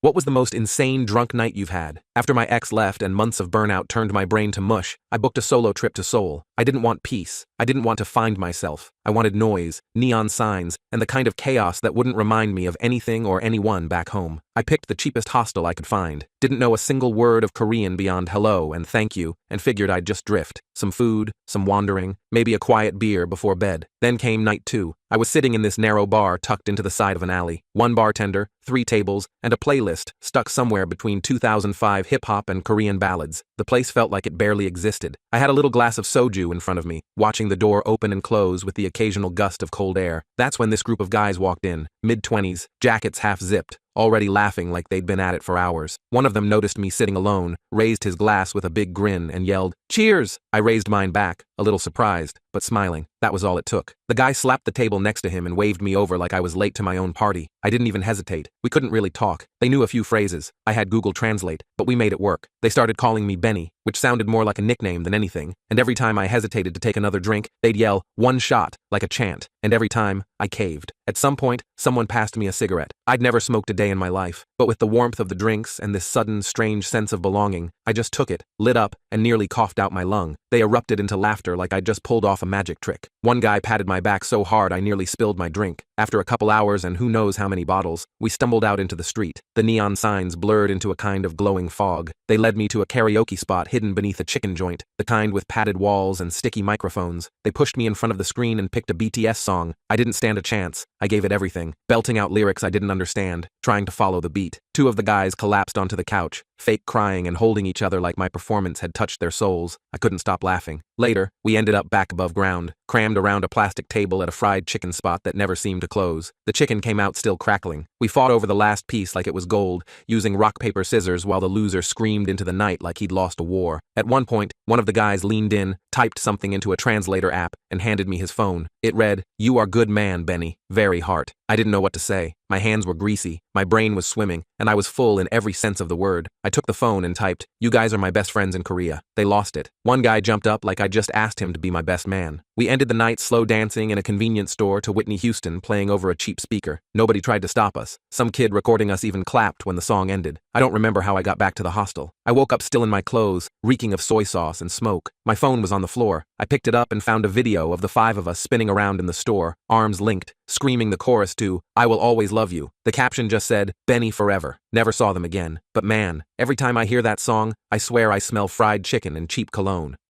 What was the most insane drunk night you've had? After my ex left and months of burnout turned my brain to mush, I booked a solo trip to Seoul. I didn't want peace. I didn't want to find myself. I wanted noise, neon signs, and the kind of chaos that wouldn't remind me of anything or anyone back home. I picked the cheapest hostel I could find, didn't know a single word of Korean beyond hello and thank you, and figured I'd just drift. Some food, some wandering, maybe a quiet beer before bed. Then came night 2. I was sitting in this narrow bar tucked into the side of an alley. One bartender, 3 tables, and a playlist stuck somewhere between 2005 hip-hop and Korean ballads. The place felt like it barely existed. I had a little glass of soju in front of me, watching the door open and close with the occasional gust of cold air. That's when this group of guys walked in, mid-20s, jackets half-zipped, already laughing like they'd been at it for hours. One of them noticed me sitting alone, raised his glass with a big grin, and yelled, "Cheers!" I raised mine back, a little surprised, but smiling. That was all it took. The guy slapped the table next to him and waved me over like I was late to my own party. I didn't even hesitate. We couldn't really talk. They knew a few phrases. I had Google Translate, but we made it work. They started calling me Benny, which sounded more like a nickname than anything, and every time I hesitated to take another drink, they'd yell, "One shot," like a chant, and every time, I caved. At some point, someone passed me a cigarette. I'd never smoked a day in my life, but with the warmth of the drinks and this sudden, strange sense of belonging, I just took it, lit up, and nearly coughed out my lung. They erupted into laughter like I'd just pulled off a magic trick. One guy patted my back so hard I nearly spilled my drink. After a couple hours and who knows how many bottles, we stumbled out into the street. The neon signs blurred into a kind of glowing fog. They led me to a karaoke spot hidden beneath a chicken joint, the kind with padded walls and sticky microphones. They pushed me in front of the screen and picked a BTS song. I didn't stand a chance. I gave it everything, belting out lyrics I didn't understand, trying to follow the beat. 2 of the guys collapsed onto the couch, fake crying and holding each other like my performance had touched their souls. I couldn't stop laughing. Later, we ended up back above ground, crammed around a plastic table at a fried chicken spot that never seemed to close. The chicken came out still crackling. We fought over the last piece like it was gold, using rock, paper, scissors while the loser screamed into the night like he'd lost a war. At one point, one of the guys leaned in, typed something into a translator app, and handed me his phone. It read, "You are good man, Benny. Very heart." I didn't know what to say. My hands were greasy, my brain was swimming, and I was full in every sense of the word. I took the phone and typed, "You guys are my best friends in Korea." They lost it. One guy jumped up like I just asked him to be my best man. We ended the night slow dancing in a convenience store to Whitney Houston playing over a cheap speaker. Nobody tried to stop us. Some kid recording us even clapped when the song ended. I don't remember how I got back to the hostel. I woke up still in my clothes, reeking of soy sauce and smoke. My phone was on the floor. I picked it up and found a video of the 5 of us spinning around in the store, arms linked, screaming the chorus to "I Will Always Love You." The caption just said, "Benny forever." Never saw them again. But man, every time I hear that song, I swear I smell fried chicken and cheap cologne.